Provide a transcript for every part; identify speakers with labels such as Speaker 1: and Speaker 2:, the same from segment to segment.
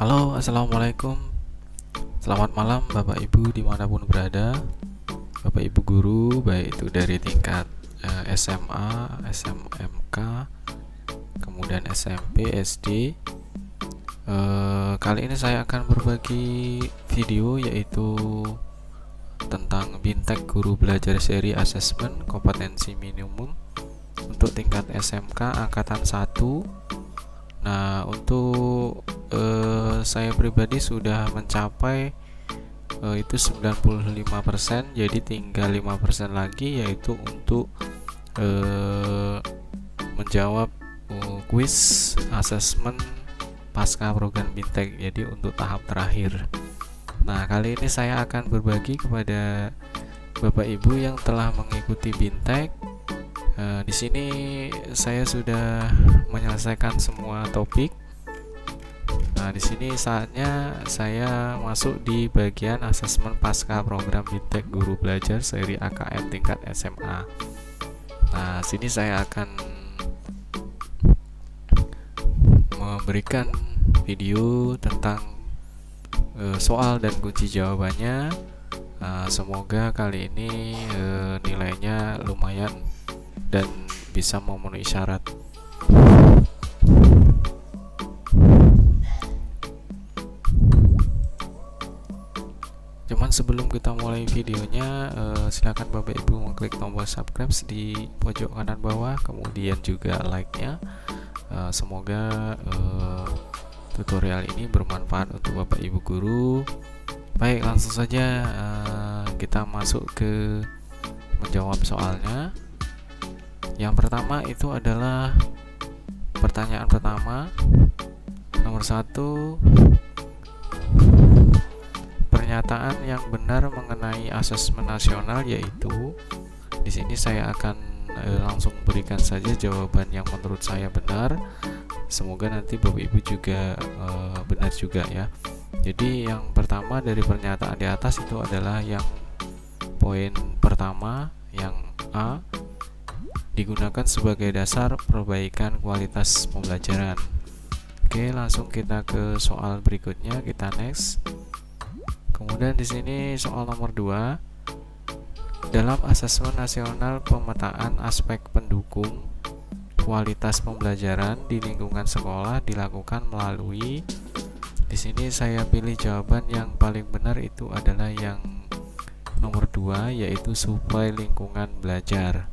Speaker 1: Halo, assalamualaikum. Selamat malam Bapak Ibu dimanapun berada. Bapak Ibu guru, baik itu dari tingkat SMA, SMMK, kemudian SMP, SD. Kali ini saya akan berbagi video yaitu tentang Bintek Guru Belajar Seri Asesmen Kompetensi Minimum untuk tingkat SMK Angkatan 1. Nah, untuk saya pribadi sudah mencapai itu 95%, jadi tinggal 5% lagi yaitu untuk menjawab kuis asesmen pasca program Bintek, jadi untuk tahap terakhir. Nah, kali ini saya akan berbagi kepada Bapak Ibu yang telah mengikuti Bintek. Di sini saya sudah menyelesaikan semua topik. Nah, di sini saatnya saya masuk di bagian asesmen pasca program Bintek Guru Belajar seri AKM tingkat SMA. Nah, sini saya akan memberikan video tentang soal dan kunci jawabannya. Semoga kali ini nilainya lumayan dan bisa memenuhi syarat. Cuman sebelum kita mulai videonya, silakan Bapak Ibu mengklik tombol subscribe di pojok kanan bawah, kemudian juga like-nya. Semoga tutorial ini bermanfaat untuk Bapak Ibu guru. Baik, langsung saja kita masuk ke menjawab soalnya. Yang pertama itu adalah pertanyaan pertama, nomor 1, pernyataan yang benar mengenai asesmen nasional, yaitu di sini saya akan langsung berikan saja jawaban yang menurut saya benar. Semoga nanti Bapak Ibu juga benar juga ya. Jadi yang pertama dari pernyataan di atas itu adalah yang poin pertama, yang A, digunakan sebagai dasar perbaikan kualitas pembelajaran. Oke, langsung kita ke soal berikutnya, kita next. Kemudian di sini soal nomor 2. Dalam asesmen nasional pemetaan aspek pendukung kualitas pembelajaran di lingkungan sekolah dilakukan melalui, di sini saya pilih jawaban yang paling benar itu adalah yang nomor 2, yaitu suplai lingkungan belajar.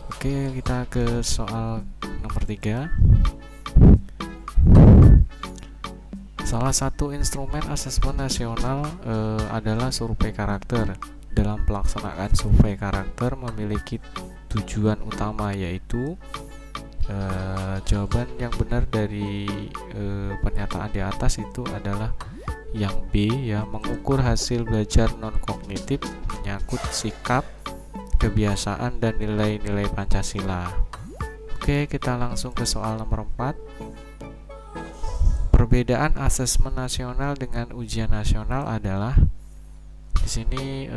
Speaker 1: Oke, kita ke soal nomor 3. Salah satu instrumen asesmen nasional adalah survei karakter. Dalam pelaksanaan survei karakter memiliki tujuan utama, yaitu jawaban yang benar dari pernyataan di atas itu adalah yang B, ya, mengukur hasil belajar non kognitif menyangkut sikap, kebiasaan dan nilai-nilai Pancasila. Oke, kita langsung ke soal nomor 4. Perbedaan asesmen nasional dengan ujian nasional adalah, di sini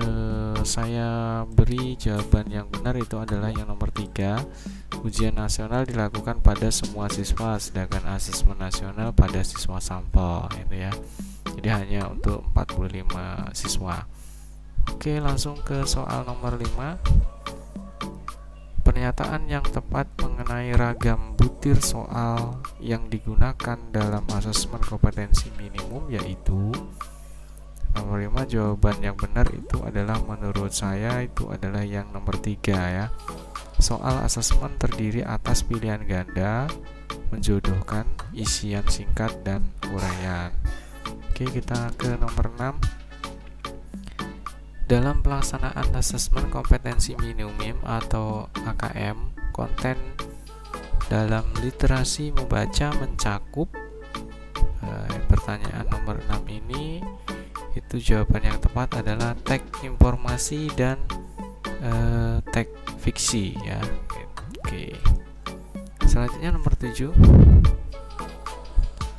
Speaker 1: saya beri jawaban yang benar itu adalah yang nomor 3. Ujian nasional dilakukan pada semua siswa, sedangkan asesmen nasional pada siswa sampel, itu ya. Jadi hanya untuk 45 siswa. Oke, langsung ke soal nomor 5. Pernyataan yang tepat mengenai ragam butir soal yang digunakan dalam asesmen kompetensi minimum, yaitu nomor 5, jawaban yang benar itu adalah menurut saya itu adalah yang nomor 3 ya. Soal asesmen terdiri atas pilihan ganda, menjodohkan, isian singkat, dan uraian. Oke, kita ke nomor 6. Dalam pelaksanaan asesmen kompetensi minimum atau AKM, konten dalam literasi membaca mencakup, pertanyaan nomor 6 ini itu jawaban yang tepat adalah teks informasi dan teks fiksi ya. Oke. Selanjutnya nomor 7.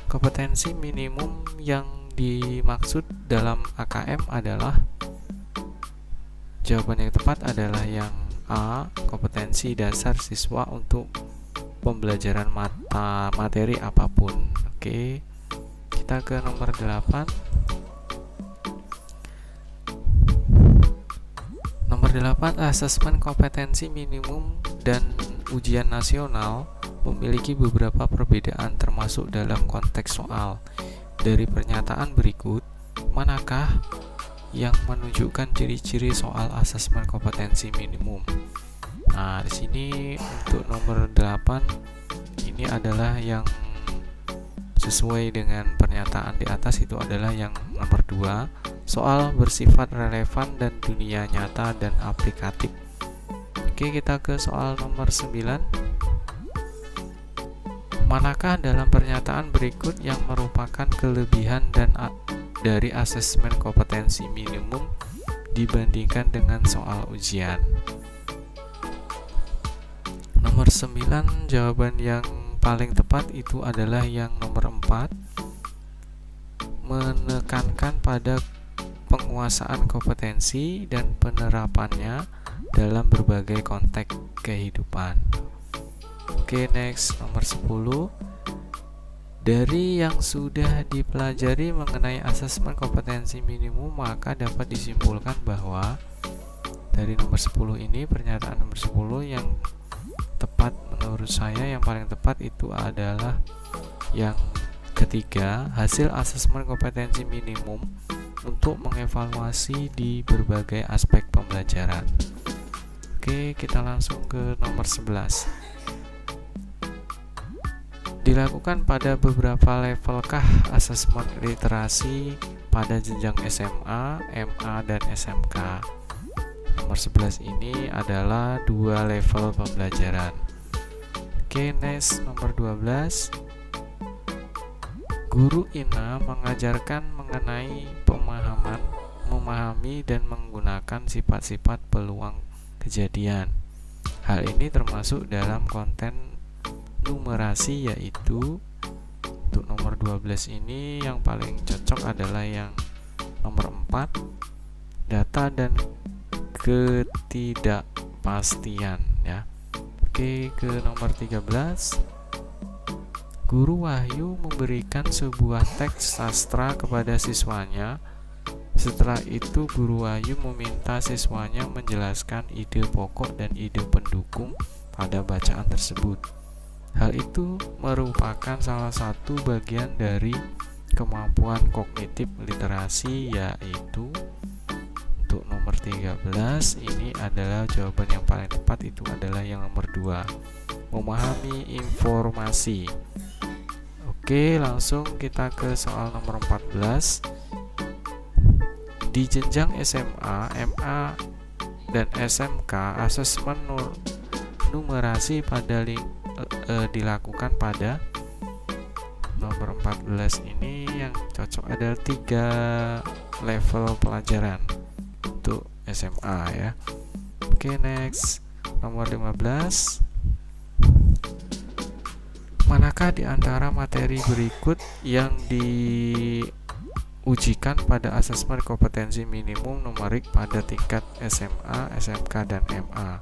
Speaker 1: Kompetensi minimum yang dimaksud dalam AKM adalah, jawaban yang tepat adalah yang A, kompetensi dasar siswa untuk pembelajaran materi apapun. Oke. kita ke nomor 8. Nomor 8, asesmen kompetensi minimum dan ujian nasional memiliki beberapa perbedaan termasuk dalam konteks soal. Dari pernyataan berikut, manakah yang menunjukkan ciri-ciri soal asesmen kompetensi minimum? Nah, di sini untuk nomor 8 ini adalah yang sesuai dengan pernyataan di atas, itu adalah yang nomor 2, soal bersifat relevan dan dunia nyata dan aplikatif. Oke, kita ke soal nomor 9. Manakah dalam pernyataan berikut yang merupakan kelebihan dan dari asesmen kompetensi minimum dibandingkan dengan soal ujian? Nomor 9, jawaban yang paling tepat itu adalah yang nomor 4, menekankan pada penguasaan kompetensi dan penerapannya dalam berbagai konteks kehidupan. Oke, next, nomor 10. Dari yang sudah dipelajari mengenai asesmen kompetensi minimum, maka dapat disimpulkan bahwa dari nomor 10 ini, pernyataan nomor 10 yang tepat menurut saya, yang paling tepat itu adalah yang ketiga, hasil asesmen kompetensi minimum untuk mengevaluasi di berbagai aspek pembelajaran. Oke, kita langsung ke nomor 11. Dilakukan pada beberapa levelkah asesmen literasi pada jenjang SMA, MA, dan SMK? Nomor 11 ini adalah 2 level pembelajaran. Oke, next, nomor 12. Guru INA mengajarkan mengenai memahami dan menggunakan sifat-sifat peluang kejadian. Hal ini termasuk dalam konten numerasi, yaitu untuk nomor 12 ini yang paling cocok adalah yang nomor 4, data dan ketidakpastian ya. Oke, ke nomor 13. Guru Wahyu memberikan sebuah teks sastra kepada siswanya. Setelah itu Guru Wahyu meminta siswanya menjelaskan ide pokok dan ide pendukung pada bacaan tersebut. Hal itu merupakan salah satu bagian dari kemampuan kognitif literasi, yaitu untuk nomor 13 ini adalah jawaban yang paling tepat, itu adalah yang nomor 2, memahami informasi. Oke, langsung kita ke soal nomor 14. Di jenjang SMA, MA, dan SMK, asesmen numerasi dilakukan pada nomor 14 ini yang cocok adalah 3 level pelajaran untuk SMA ya. Oke, next, nomor 15. Manakah di antara materi berikut yang diujikan pada asesmen kompetensi minimum numerik pada tingkat SMA, SMK, dan MA?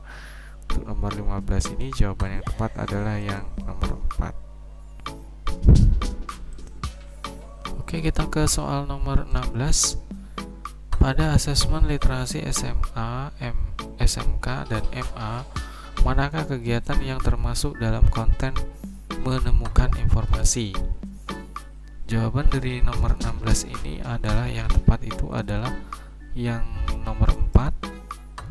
Speaker 1: Untuk nomor 15 ini jawaban yang tepat adalah yang nomor 4. Oke, kita ke soal nomor 16. Pada asesmen literasi SMA, SMK, dan MA, manakah kegiatan yang termasuk dalam konten menemukan informasi? Jawaban dari nomor 16 ini adalah yang tepat, itu adalah yang nomor 4,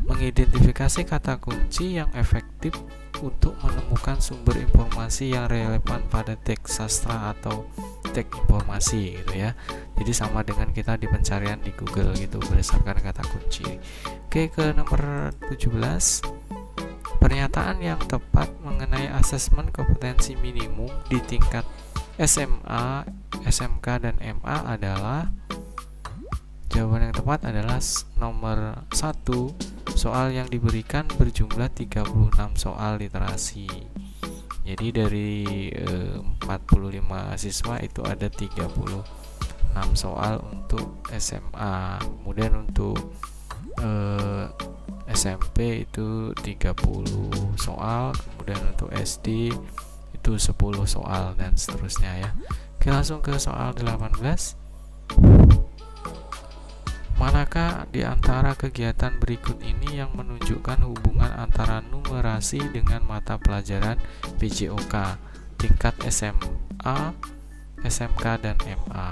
Speaker 1: mengidentifikasi kata kunci yang efektif untuk menemukan sumber informasi yang relevan pada teks sastra atau teks informasi gitu ya. Jadi sama dengan kita di pencarian di Google gitu berdasarkan kata kunci. Oke, ke nomor 17. Pernyataan yang tepat mengenai asesmen kompetensi minimum di tingkat SMA, SMK, dan MA adalah, jawaban yang tepat adalah nomor 1, soal yang diberikan berjumlah 36 soal literasi. Jadi dari 45 siswa itu ada 36 soal untuk SMA. Kemudian untuk SMP itu 30 soal, kemudian untuk SD itu 10 soal dan seterusnya ya. Oke, langsung ke soal 18. Manakah di antara kegiatan berikut ini yang menunjukkan hubungan antara numerasi dengan mata pelajaran PJOK tingkat SMA, SMK, dan MA?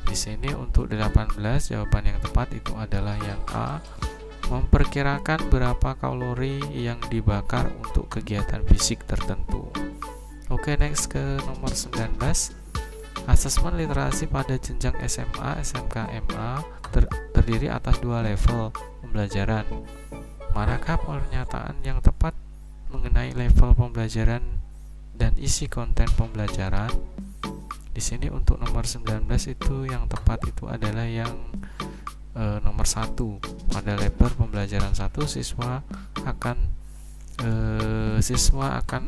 Speaker 1: Di sini untuk 18 jawaban yang tepat itu adalah yang A. Memperkirakan berapa kalori yang dibakar untuk kegiatan fisik tertentu. Oke, next ke nomor 19. Asesmen literasi pada jenjang SMA, SMK, MA terdiri atas 2 level pembelajaran. Manakah pernyataan yang tepat mengenai level pembelajaran dan isi konten pembelajaran? Di sini untuk nomor 19 itu yang tepat itu adalah yang nomor 1. Pada level pembelajaran 1 siswa akan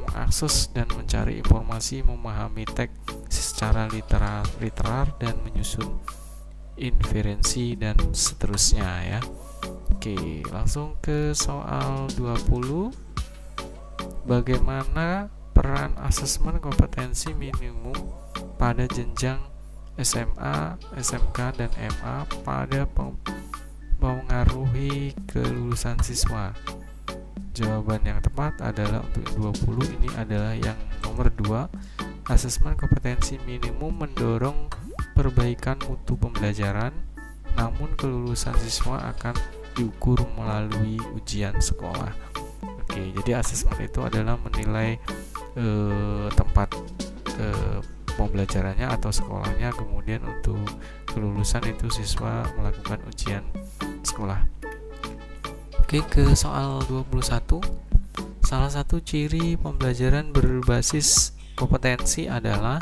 Speaker 1: mengakses dan mencari informasi, memahami teks secara literal dan menyusun inferensi dan seterusnya ya. Oke, langsung ke soal 20. Bagaimana peran asesmen kompetensi minimum pada jenjang SMA, SMK, dan MA pada mempengaruhi kelulusan siswa? Jawaban yang tepat adalah untuk 20 ini adalah yang nomor 2. Asesmen kompetensi minimum mendorong perbaikan mutu pembelajaran, namun kelulusan siswa akan diukur melalui ujian sekolah. Oke, jadi asesmen itu adalah menilai tempat pembelajarannya atau sekolahnya, kemudian untuk kelulusan itu siswa melakukan ujian sekolah. Oke, ke soal 21. Salah satu ciri pembelajaran berbasis kompetensi adalah,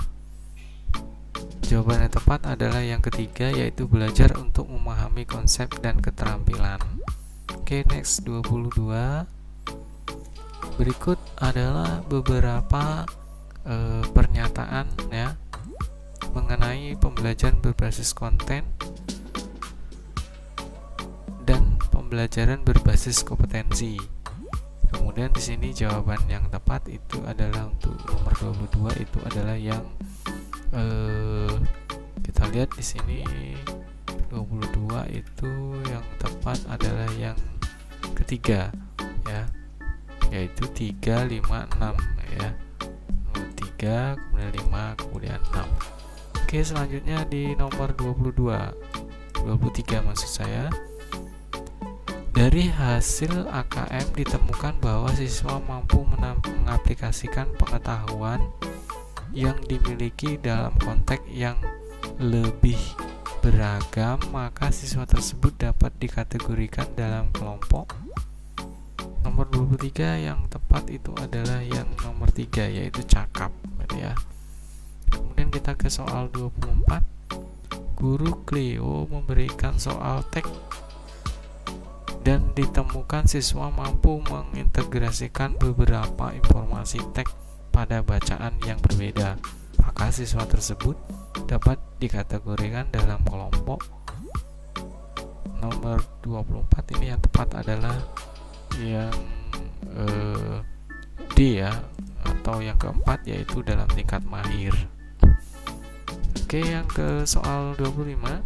Speaker 1: jawaban yang tepat adalah yang ketiga, yaitu belajar untuk memahami konsep dan keterampilan. Oke, next 22. Berikut adalah beberapa pernyataan ya mengenai pembelajaran berbasis konten dan pembelajaran berbasis kompetensi. Kemudian di sini jawaban yang tepat itu adalah untuk nomor 22 itu adalah yang kita lihat di sini 22 itu yang tepat adalah yang ketiga ya, yaitu 3, 5, 6 ya. 3, kemudian 5, kemudian 6. Oke, selanjutnya di nomor 23 maksud saya. Dari hasil AKM ditemukan bahwa siswa mampu mengaplikasikan pengetahuan yang dimiliki dalam konteks yang lebih beragam, maka siswa tersebut dapat dikategorikan dalam kelompok. Nomor 23 yang tepat itu adalah yang nomor 3, yaitu cakap ya. Kemudian kita ke soal 24. Guru Cleo memberikan soal teks dan ditemukan siswa mampu mengintegrasikan beberapa informasi teks pada bacaan yang berbeda, maka siswa tersebut dapat dikategorikan dalam kelompok. Nomor 24 ini yang tepat adalah yang D ya, atau yang keempat, yaitu dalam tingkat mahir. Oke, yang ke soal 25.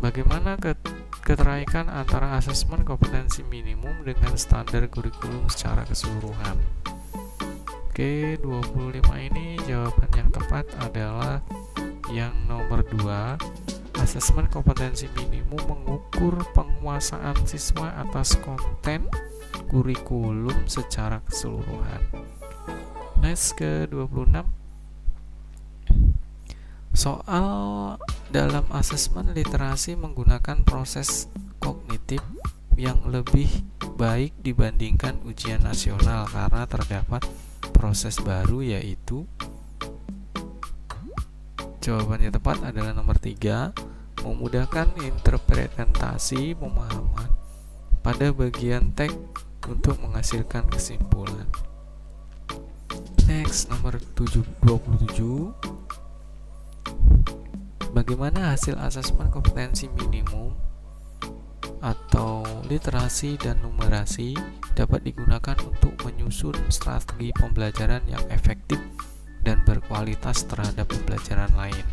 Speaker 1: Bagaimana keterkaitan antara asesmen kompetensi minimum dengan standar kurikulum secara keseluruhan? Oke, 25 ini jawaban yang tepat adalah yang nomor 2. Asesmen kompetensi minimum mengukur penguasaan siswa atas konten kurikulum secara keseluruhan. Next ke 26. Soal dalam asesmen literasi menggunakan proses kognitif yang lebih baik dibandingkan ujian nasional karena terdapat proses baru, yaitu, jawabannya tepat adalah nomor 3. Memudahkan interpretasi pemahaman pada bagian teks untuk menghasilkan kesimpulan. Next, nomor 27. Bagaimana hasil asesmen kompetensi minimum atau literasi dan numerasi dapat digunakan untuk menyusun strategi pembelajaran yang efektif dan berkualitas terhadap pembelajaran lain.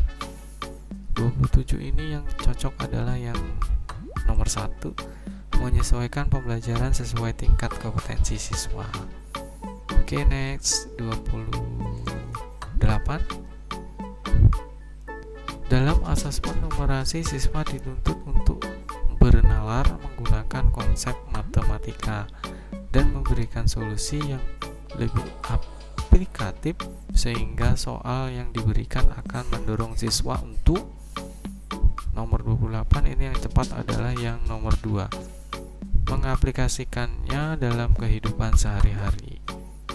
Speaker 1: 27 ini yang cocok adalah yang nomor 1, menyesuaikan pembelajaran sesuai tingkat kompetensi siswa. Oke, next. 28. Dalam asesmen numerasi, siswa dituntut untuk bernalar menggunakan konsep matematika dan memberikan solusi yang lebih aplikatif, sehingga soal yang diberikan akan mendorong siswa untuk nomor 28 ini yang tepat adalah yang nomor 2, mengaplikasikannya dalam kehidupan sehari-hari.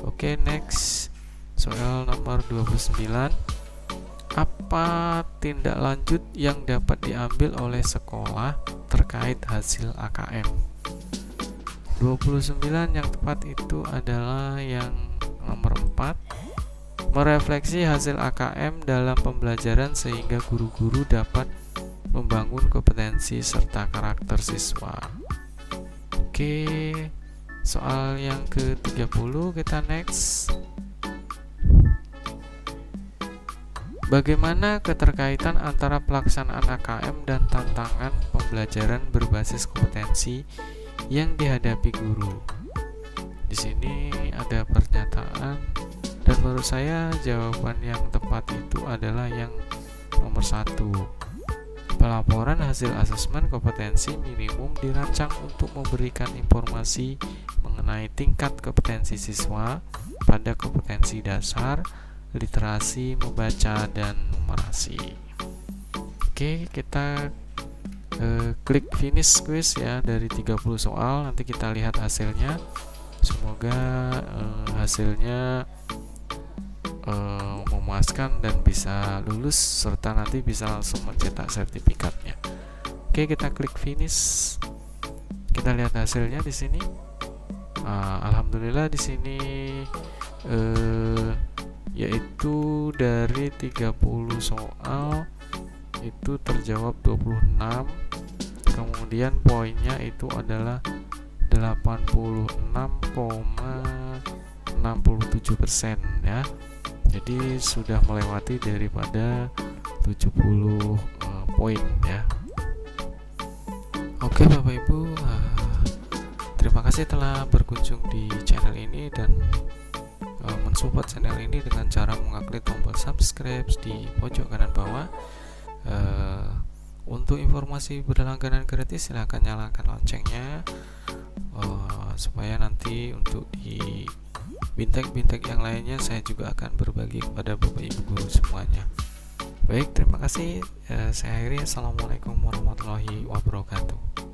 Speaker 1: Oke, next. Soal nomor 29. Apa tindak lanjut yang dapat diambil oleh sekolah terkait hasil AKM? 29 yang tepat itu adalah yang nomor 4, merefleksi hasil AKM dalam pembelajaran sehingga guru-guru dapat membangun kompetensi serta karakter siswa. Oke, soal yang ke-30 kita next. Bagaimana keterkaitan antara pelaksanaan AKM dan tantangan pembelajaran berbasis kompetensi yang dihadapi guru? Di sini ada pernyataan, dan menurut saya jawaban yang tepat itu adalah yang nomor 1. Pelaporan hasil asesmen kompetensi minimum dirancang untuk memberikan informasi mengenai tingkat kompetensi siswa pada kompetensi dasar, literasi, membaca, dan numerasi. Oke, kita klik finish quiz ya dari 30 soal. Nanti kita lihat hasilnya. Semoga hasilnya memuaskan dan bisa lulus, serta nanti bisa langsung mencetak sertifikatnya. Oke, kita klik finish. Kita lihat hasilnya di sini. Alhamdulillah di sini yaitu dari 30 soal itu terjawab 26, kemudian poinnya itu adalah 86,67% ya. Jadi sudah melewati daripada 70 poin ya. Oke Bapak Ibu, terima kasih telah berkunjung di channel ini dan mensupport channel ini dengan cara mengklik tombol subscribe di pojok kanan bawah. Untuk informasi berlangganan gratis silahkan nyalakan loncengnya, supaya nanti untuk di bintek-bintek yang lainnya saya juga akan berbagi kepada Bapak Ibu guru semuanya. Baik, terima kasih. Saya akhiri. Assalamualaikum warahmatullahi wabarakatuh.